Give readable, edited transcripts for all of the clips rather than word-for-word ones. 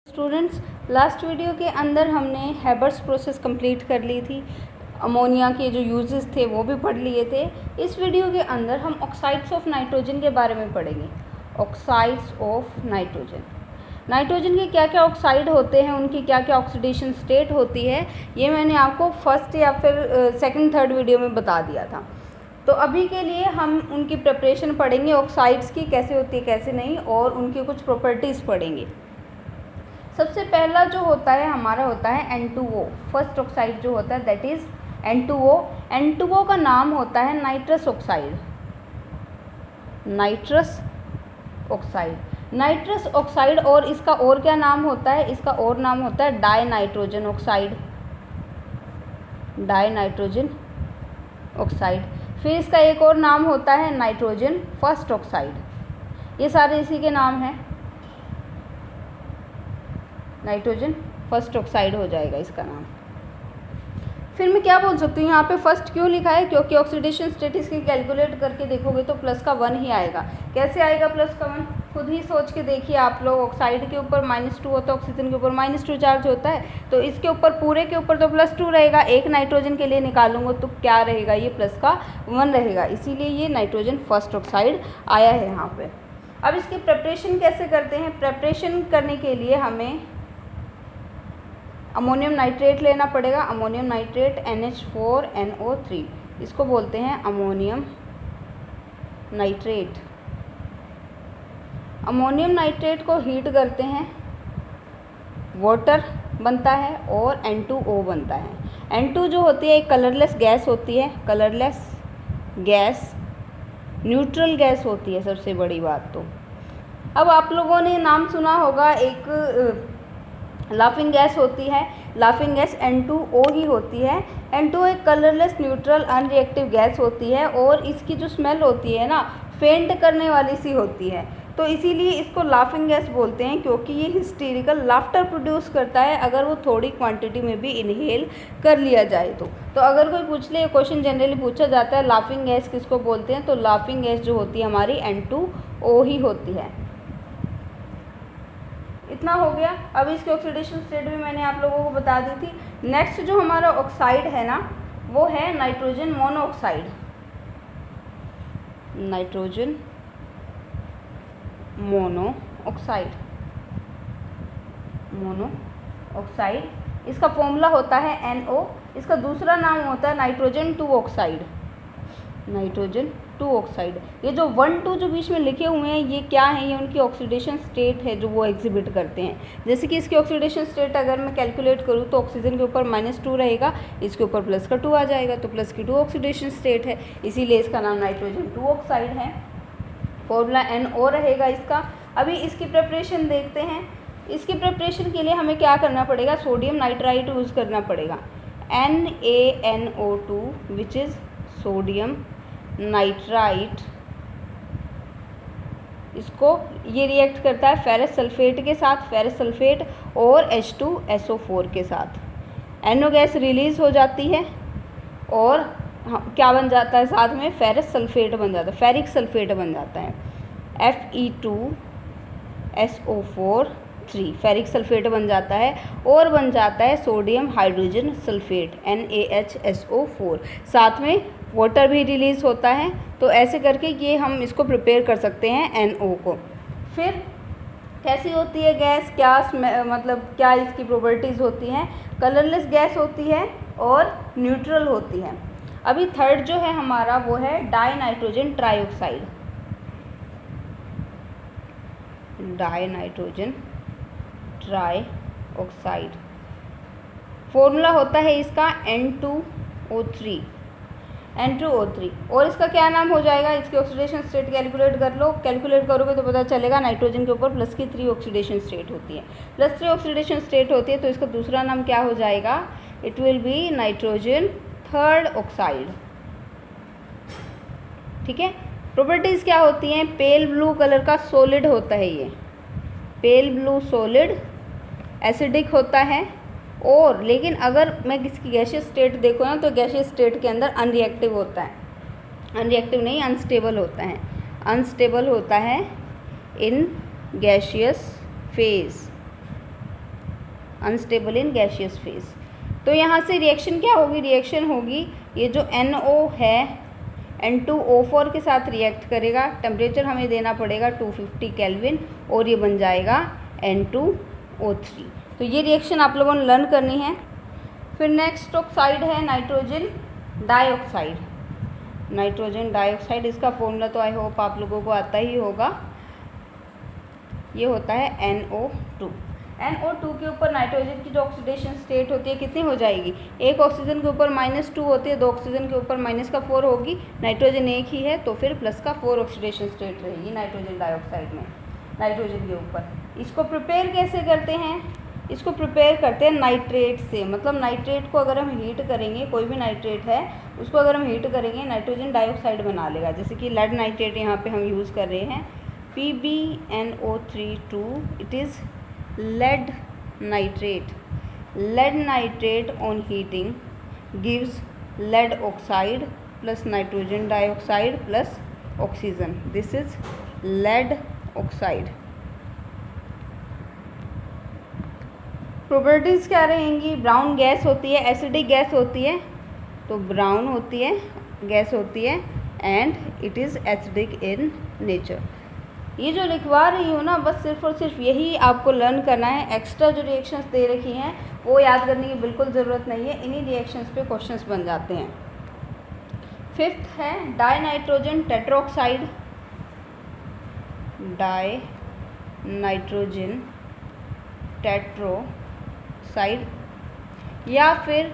Students, last video के अंदर हमने हैबर्स प्रोसेस कंप्लीट कर ली थी। अमोनिया के जो यूजेस थे वो भी पढ़ लिए थे। इस वीडियो के अंदर हम ऑक्साइड्स ऑफ नाइट्रोजन के बारे में पढ़ेंगे। ऑक्साइड्स ऑफ नाइट्रोजन, नाइट्रोजन के क्या क्या ऑक्साइड होते हैं, उनकी क्या क्या ऑक्सीडेशन स्टेट होती है, ये मैंने आपको फर्स्ट या फिर सेकंड थर्ड वीडियो में बता दिया था। तो अभी के लिए हम उनकी प्रिपरेशन पढ़ेंगे, ऑक्साइड्स की कैसे होती है कैसे नहीं, और उनकी कुछ प्रॉपर्टीज़ पढ़ेंगे। सबसे पहला जो होता है हमारा होता है N2O। फर्स्ट ऑक्साइड जो होता है दैट इज़ N2O। N2O का नाम होता है nitrous oxide. Nitrous oxide, nitrous oxide. और इसका और क्या नाम होता है? इसका और नाम होता है die nitrogen oxide. Die nitrogen oxide. फिर इसका एक और नाम होता है नाइट्रोजन फर्स्ट ऑक्साइड। ये सारे इसी के नाम हैं। नाइट्रोजन फर्स्ट ऑक्साइड हो जाएगा इसका नाम। फिर मैं क्या बोल सकती हूँ यहाँ पे फर्स्ट क्यों लिखा है? क्योंकि ऑक्सीडेशन स्टेट इसकी कैलकुलेट करके देखोगे तो प्लस का 1 ही आएगा। कैसे आएगा प्लस का 1? खुद ही सोच के देखिए आप लोग। ऑक्साइड के ऊपर -2 होता है, ऑक्सीजन के ऊपर -2 चार्ज होता है, तो इसके ऊपर पूरे के ऊपर तो +2 रहेगा। एक नाइट्रोजन के लिए निकालूंगा तो क्या रहेगा? ये प्लस का 1 रहेगा, इसीलिए ये नाइट्रोजन फर्स्ट ऑक्साइड आया है यहाँ पर। अब इसकी प्रिपरेशन कैसे करते हैं? प्रिपरेशन करने के लिए हमें अमोनियम नाइट्रेट लेना पड़ेगा। अमोनियम नाइट्रेट NH4NO3, इसको बोलते हैं अमोनियम नाइट्रेट। अमोनियम नाइट्रेट को हीट करते हैं, वाटर बनता है और N2O बनता है। N2 जो होती है एक कलरलेस गैस होती है। कलरलेस गैस, न्यूट्रल गैस होती है सबसे बड़ी बात। तो अब आप लोगों ने नाम सुना होगा, एक लाफिंग गैस होती है। लाफिंग गैस N2O ही होती है। N2O एक कलरलेस न्यूट्रल अनरिएक्टिव गैस होती है और इसकी जो स्मेल होती है ना, फेंट करने वाली सी होती है। तो इसीलिए इसको लाफिंग गैस बोलते हैं, क्योंकि ये हिस्टेरिकल लाफ्टर प्रोड्यूस करता है अगर वो थोड़ी क्वांटिटी में भी इनहेल कर लिया जाए तो अगर कोई पूछ ले, क्वेश्चन जनरली पूछा जाता है लाफिंग गैस किसको बोलते हैं, तो लाफिंग गैस जो होती है हमारी N2O ही होती है। इतना हो गया। अब इसकी ऑक्सीडेशन स्टेट भी मैंने आप लोगों को बता दी थी। नेक्स्ट जो हमारा ऑक्साइड है ना, वो है nitrogen monoxide. Nitrogen monoxide, monoxide. इसका फॉर्मूला होता है NO। इसका दूसरा नाम होता है नाइट्रोजन 2 ऑक्साइड। Nitrogen 2 oxide. ये जो 1 2 जो बीच में लिखे हुए हैं ये क्या है? ये उनकी ऑक्सीडेशन स्टेट है जो वो एग्जिबिट करते हैं। जैसे कि इसकी ऑक्सीडेशन स्टेट अगर मैं कैलकुलेट करूँ तो ऑक्सीजन के ऊपर -2 रहेगा, इसके ऊपर प्लस का 2 आ जाएगा, तो प्लस की 2 ऑक्सीडेशन स्टेट है, इसीलिए इसका नाम नाइट्रोजन 2 ऑक्साइड है। फॉर्मूला NO रहेगा इसका। अभी इसकी प्रिपरेशन देखते हैं। इसकी प्रिपरेशन के लिए हमें क्या करना पड़ेगा? सोडियम नाइट्राइट यूज़ करना पड़ेगा। NaNO2 which is sodium nitrite. इसको ये रिएक्ट करता है फेरस सल्फेट के साथ, फेरस सल्फेट और H2SO4 के साथ। NO गैस रिलीज़ हो जाती है और क्या बन जाता है साथ में? फेरस सल्फेट बन जाता है, फेरिक सल्फेट बन जाता है Fe2SO4 फेरिक सल्फेट बन जाता है और बन जाता है सोडियम हाइड्रोजन सल्फेट NaHSO4। साथ में वाटर भी रिलीज़ होता है। तो ऐसे करके ये हम इसको प्रिपेयर कर सकते हैं NO को। फिर कैसी होती है गैस, क्या मतलब क्या इसकी प्रॉपर्टीज़ होती हैं? कलरलेस गैस होती है और न्यूट्रल होती है। अभी थर्ड जो है हमारा वो है die nitrogen trioxide. Die nitrogen trioxide. Formula होता है इसका N2O3। और इसका क्या नाम हो जाएगा? इसकी ऑक्सीडेशन स्टेट कैलकुलेट कर लो। कैलकुलेट करोगे तो पता चलेगा नाइट्रोजन के ऊपर प्लस की 3 ऑक्सीडेशन स्टेट होती है। प्लस 3 ऑक्सीडेशन स्टेट होती है तो इसका दूसरा नाम क्या हो जाएगा? It will be nitrogen third oxide. ठीक है। प्रॉपर्टीज़ क्या होती हैं? पेल ब्लू कलर का सॉलिड होता है ये, पेल ब्लू सॉलिड, एसिडिक होता है। और लेकिन अगर मैं इसकी गैसियस स्टेट देखो ना, तो गैसियस स्टेट के अंदर अनरिएक्टिव होता है। अनरिएक्टिव नहीं, अनस्टेबल होता है। अनस्टेबल होता है in gaseous phase. Unstable in gaseous phase. तो यहाँ से रिएक्शन क्या होगी, रिएक्शन होगी ये जो NO है N2O4 के साथ रिएक्ट करेगा, टेम्परेचर हमें देना पड़ेगा 250 केल्विन और ये बन जाएगा N2O3। तो ये रिएक्शन आप लोगों ने लर्न करनी है। फिर नेक्स्ट ऑक्साइड है नाइट्रोजन डाइऑक्साइड। नाइट्रोजन डाइऑक्साइड, इसका फॉर्मूला तो आई होप आप लोगों को आता ही होगा। ये होता है NO2। NO2 के ऊपर नाइट्रोजन की जो ऑक्सीडेशन स्टेट होती है कितनी हो जाएगी, एक ऑक्सीजन के ऊपर -2 होती है, 2 ऑक्सीजन के ऊपर -4 होगी, नाइट्रोजन एक ही है तो फिर +4 ऑक्सीडेशन स्टेट रहेगी नाइट्रोजन डाइऑक्साइड में, नाइट्रोजन के ऊपर। इसको प्रिपेयर कैसे करते हैं, इसको प्रिपेयर करते हैं नाइट्रेट से। मतलब नाइट्रेट को अगर हम हीट करेंगे, कोई भी नाइट्रेट है उसको अगर हम हीट करेंगे नाइट्रोजन डाइऑक्साइड बना लेगा। जैसे कि लेड नाइट्रेट यहाँ पे हम यूज़ कर रहे हैं PbNO3 it is lead nitrate. Lead nitrate on heating gives lead oxide plus nitrogen dioxide plus oxygen. This is lead oxide. Properties क्या रहेंगी, ब्राउन गैस होती है, एसिडिक गैस होती है, तो ब्राउन होती है, गैस होती है and it is acidic in nature. ये जो लिखवा रही हूँ ना, बस सिर्फ और सिर्फ यही आपको लर्न करना है। एक्स्ट्रा जो रिएक्शंस दे रखी हैं वो याद करने की बिल्कुल ज़रूरत नहीं है, इन्हीं रिएक्शंस पे क्वेश्चंस बन जाते हैं। फिफ्थ है die nitrogen tetroxide. Die nitrogen tetroxide, या फिर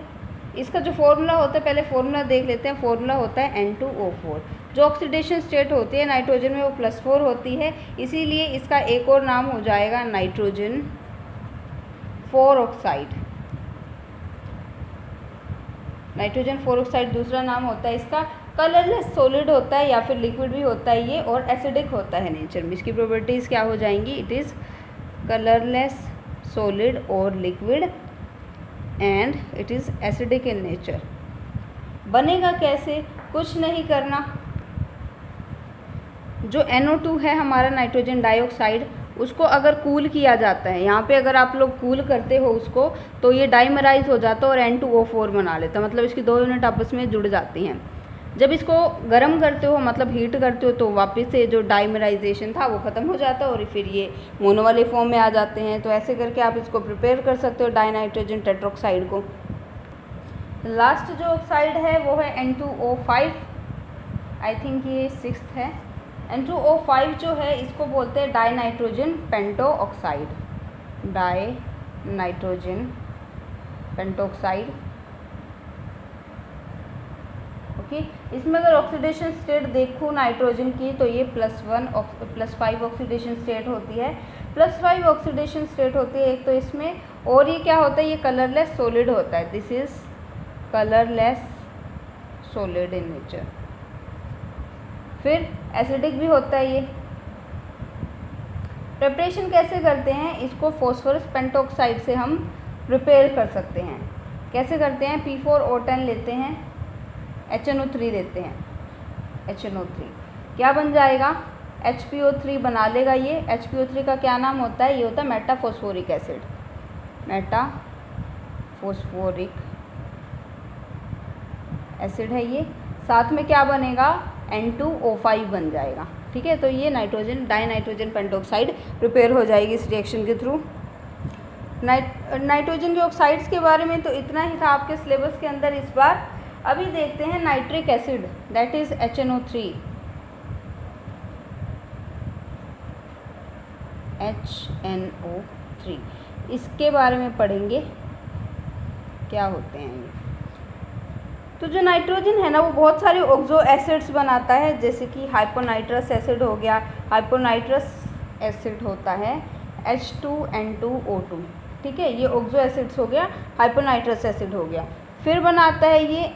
इसका जो फॉर्मूला होता है, पहले फॉर्मूला देख लेते हैं। फॉर्मूला होता है N2O4। जो ऑक्सीडेशन स्टेट होती है नाइट्रोजन में वो +4 होती है, इसीलिए इसका एक और नाम हो जाएगा नाइट्रोजन 4 ऑक्साइड। नाइट्रोजन 4 ऑक्साइड दूसरा नाम होता है इसका। कलरलेस सॉलिड होता है या फिर लिक्विड भी होता है ये, और एसिडिक होता है नेचर में। इसकी प्रॉपर्टीज़ क्या हो जाएंगी, इट इज़ कलरलेस सॉलिड और liquid and it is acidic in nature. बनेगा कैसे, कुछ नहीं करना, जो NO2 है हमारा नाइट्रोजन डाइऑक्साइड, उसको अगर कूल किया जाता है, यहाँ पे अगर आप लोग कूल करते हो उसको, तो ये डाइमराइज हो जाता है और N2O4 बना लेता है। मतलब इसकी 2 यूनिट आपस में जुड़ जाती हैं। जब इसको गर्म करते हो, मतलब हीट करते हो, तो वापस से जो डाइमराइजेशन था वो ख़त्म हो जाता है और फिर ये मोनो वाले फॉर्म में आ जाते हैं। तो ऐसे करके आप इसको प्रिपेयर कर सकते हो डाई नाइट्रोजन टेट्रोक्साइड को। लास्ट जो ऑक्साइड है वो है N2O5। आई थिंक ये 6th है। N2O5 जो है इसको बोलते हैं dinitrogen pentoxide. Dinitrogen pentoxide, okay. इसमें अगर ऑक्सीडेशन स्टेट देखूँ नाइट्रोजन की, तो ये +5 ऑक्सीडेशन स्टेट होती है। +5 ऑक्सीडेशन स्टेट होती है एक तो इसमें, और ये क्या होता है, ये कलरलेस सॉलिड होता है। This is colourless solid in nature. फिर एसिडिक भी होता है ये। प्रिपरेशन कैसे करते हैं, इसको फॉस्फोरस पेंटोक्साइड से हम प्रिपेयर कर सकते हैं। कैसे करते हैं, P4O10 लेते हैं, HNO3 लेते हैं, HNO3 क्या बन जाएगा, HPO3 बना लेगा ये। HPO3 का क्या नाम होता है, ये होता है मेटाफॉस्फोरिक एसिड। मेटाफॉस्फोरिक एसिड है ये। साथ में क्या बनेगा, N2O5 बन जाएगा। ठीक है, तो ये nitrogen die nitrogen pentoxide prepare हो जाएगी इस रिएक्शन के थ्रू। नाइट्रोजन के ऑक्साइड्स के बारे में तो इतना ही था आपके सिलेबस के अंदर इस बार। अभी देखते हैं nitric acid, that is HNO3। HNO3 इसके बारे में पढ़ेंगे क्या होते हैं ये। तो जो नाइट्रोजन है ना, वो बहुत सारे ऑक्सो एसिड्स बनाता है, जैसे कि हाइपोनाइट्रस एसिड हो गया। हाइपोनाइट्रस एसिड होता है H2N2O2। ठीक है, ये ऑक्सो एसिड्स हो गया, हाइपोनाइट्रस एसिड हो गया। फिर बनाता है ये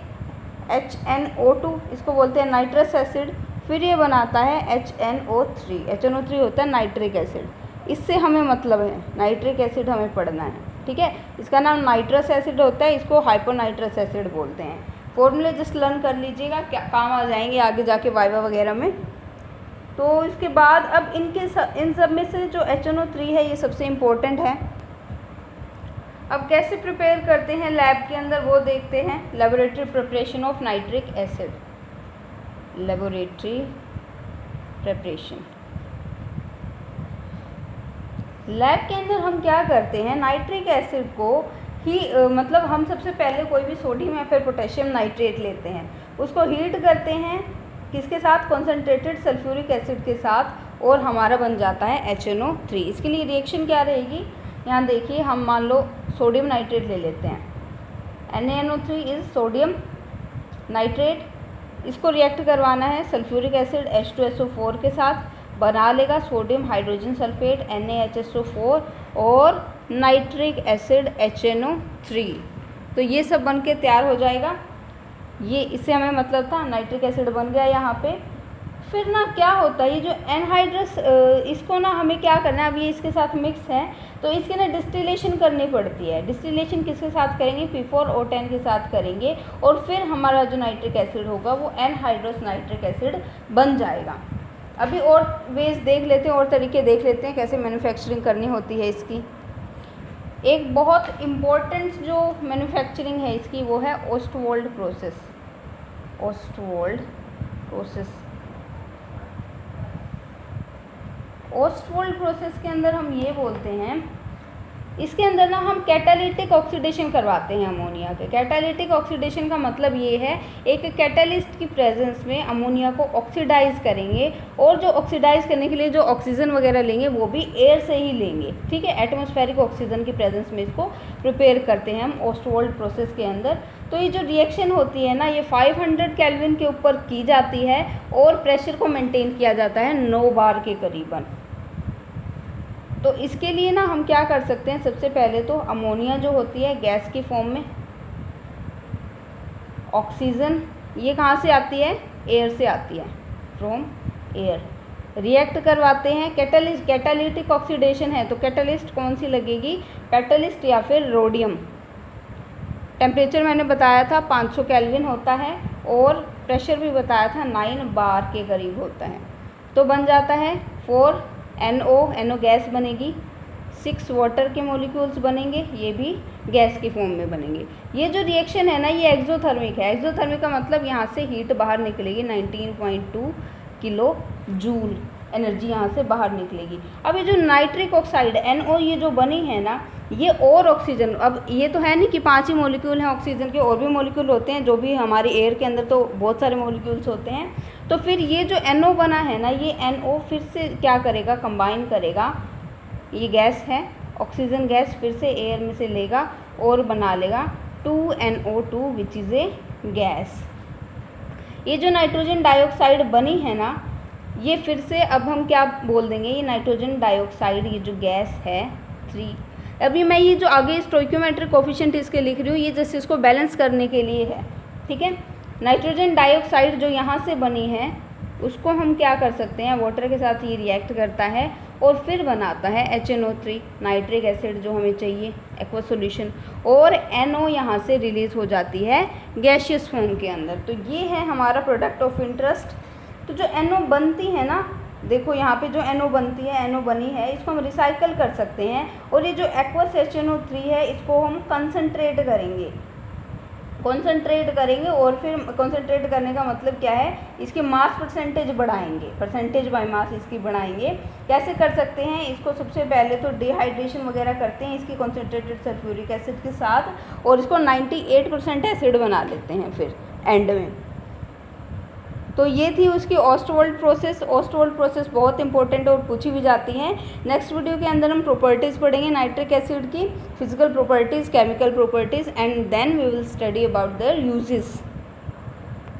HNO2, इसको बोलते हैं नाइट्रस एसिड। फिर ये बनाता है HNO3। HNO3 होता है नाइट्रिक एसिड। इससे हमें मतलब है, नाइट्रिक एसिड हमें पढ़ना है। ठीक है, इसका नाम नाइट्रस एसिड होता है, इसको हाइपोनाइट्रस एसिड बोलते हैं। फॉर्मूले जस्ट लर्न कर लीजिएगा, क्या काम आ जाएंगे आगे जाके वाइवा वगैरह में। तो इसके बाद अब इन सब में से जो HNO3 है ये सबसे इम्पोर्टेंट है। अब कैसे प्रिपेयर करते हैं लैब के अंदर वो देखते हैं। Laboratory preparation of nitric acid, laboratory preparation. Lab के अंदर हम क्या करते हैं, नाइट्रिक एसिड को ही मतलब हम सबसे पहले कोई भी सोडियम या फिर पोटेशियम नाइट्रेट लेते हैं, उसको हीट करते हैं किसके साथ, कॉन्सेंट्रेटेड सल्फ्यूरिक एसिड के साथ, और हमारा बन जाता है HNO3। इसके लिए रिएक्शन क्या रहेगी, यहाँ देखिए हम मान लो सोडियम नाइट्रेट ले लेते हैं, NaNO3 इज़ सोडियम नाइट्रेट, इसको रिएक्ट करवाना है सल्फ्यूरिक एसिड H2SO4 के साथ, बना लेगा सोडियम हाइड्रोजन सल्फेट NaHSO4 और नाइट्रिक एसिड HNO3। तो ये सब बन के तैयार हो जाएगा। ये इससे हमें मतलब था, नाइट्रिक एसिड बन गया यहाँ पे। फिर ना क्या होता है, ये जो एनहाइड्रस इसको ना हमें क्या करना है, अब ये इसके साथ मिक्स है तो इसकी ना डिस्टिलेशन करनी पड़ती है। डिस्टिलेशन किसके साथ करेंगे, P4O10 के साथ करेंगे, और फिर हमारा जो नाइट्रिक एसिड होगा वो एनहाइड्रस नाइट्रिक एसिड बन जाएगा। अभी और वेज देख लेते हैं, और तरीके देख लेते हैं कैसे मैन्युफैक्चरिंग करनी होती है इसकी। एक बहुत इम्पोर्टेंट जो मैन्युफैक्चरिंग है इसकी वो है ओस्टवोल्ड प्रोसेस। ओस्टवोल्ड प्रोसेस, ओस्टवोल्ड प्रोसेस के अंदर हम ये बोलते हैं, इसके अंदर ना हम कैटालिटिक ऑक्सीडेशन करवाते हैं अमोनिया के। कैटालिटिक ऑक्सीडेशन का मतलब ये है, एक कैटालिस्ट की प्रेजेंस में अमोनिया को ऑक्सीडाइज करेंगे, और जो ऑक्सीडाइज करने के लिए जो ऑक्सीजन वगैरह लेंगे वो भी एयर से ही लेंगे, ठीक है। एटमॉस्फेरिक ऑक्सीजन की प्रेजेंस में इसको प्रिपेयर करते हैं हम ओस्टवोल्ड प्रोसेस के अंदर। तो ये जो रिएक्शन होती है ना, ये 500 केल्विन के ऊपर की जाती है, और प्रेशर को मेंटेन किया जाता है 9 बार के करीबन। तो इसके लिए ना हम क्या कर सकते हैं, सबसे पहले तो अमोनिया जो होती है गैस की फॉर्म में, ऑक्सीजन ये कहाँ से आती है, एयर से आती है, फ्रॉम एयर, रिएक्ट करवाते हैं। कैटालिस्ट, कैटालिटिक ऑक्सीडेशन है तो कैटालिस्ट कौन सी लगेगी, कैटालिस्ट या फिर रोडियम। टेम्परेचर मैंने बताया था 500 केल्विन होता है, और प्रेशर भी बताया था 9 बार के करीब होता है। तो बन जाता है 4NO गैस बनेगी, 6 वाटर के मॉलिक्यूल्स बनेंगे, ये भी गैस की फॉर्म में बनेंगे। ये जो रिएक्शन है ना, ये एक्सोथर्मिक है। एक्सोथर्मिक का मतलब यहाँ से हीट बाहर निकलेगी, 19.2 किलो जूल एनर्जी यहाँ से बाहर निकलेगी। अब ये जो नाइट्रिक ऑक्साइड NO ये जो बनी है ना, ये और ऑक्सीजन, अब ये तो है नहीं कि 5 ही मॉलिक्यूल हैं ऑक्सीजन के, और भी मॉलिक्यूल होते हैं, जो भी हमारे एयर के अंदर तो बहुत सारे मॉलिक्यूल्स होते हैं। तो फिर ये जो NO बना है ना, ये NO फिर से क्या करेगा, कंबाइन करेगा, ये गैस है ऑक्सीजन गैस, फिर से एयर में से लेगा और बना लेगा 2NO2 which is a gas. ये जो नाइट्रोजन डाइऑक्साइड बनी है ना, ये फिर से अब हम क्या बोल देंगे, ये नाइट्रोजन डाइऑक्साइड ये जो गैस है 3। अभी मैं ये जो आगे स्टोइकियोमेट्रिक कोफिशिएंट इसके लिख रही हूँ, ये जैसे इसको बैलेंस करने के लिए है, ठीक है। नाइट्रोजन डाइऑक्साइड जो यहाँ से बनी है उसको हम क्या कर सकते हैं, वाटर के साथ ये रिएक्ट करता है और फिर बनाता है HNO3 नाइट्रिक एसिड जो हमें चाहिए एक्वा सॉल्यूशन, और NO यहाँ से रिलीज़ हो जाती है गैशियस फॉर्म के अंदर। तो ये है हमारा प्रोडक्ट ऑफ इंटरेस्ट। तो जो NO बनती है ना, देखो यहाँ पे जो NO बनती है, NO बनी है, इसको हम रिसाइकल कर सकते हैं, और ये जो एक्वस HNO3 है इसको हम कंसनट्रेट करेंगे, और फिर कंसनट्रेट करने का मतलब क्या है, इसके मास परसेंटेज बढ़ाएंगे, परसेंटेज बाय मास इसकी बढ़ाएंगे। कैसे कर सकते हैं इसको, सबसे पहले तो डिहाइड्रेशन वगैरह करते हैं इसकी कॉन्सेंट्रेटेड सल्फ्यूरिक एसिड के साथ, और इसको 98% एसिड बना लेते हैं फिर एंड में। तो ये थी उसकी ओस्टवोल्ड प्रोसेस। ओस्टवोल्ड प्रोसेस बहुत इंपॉर्टेंट और पूछी भी जाती है। नेक्स्ट वीडियो के अंदर हम प्रॉपर्टीज़ पढ़ेंगे नाइट्रिक एसिड की, physical properties, chemical properties, and then we will study about their uses.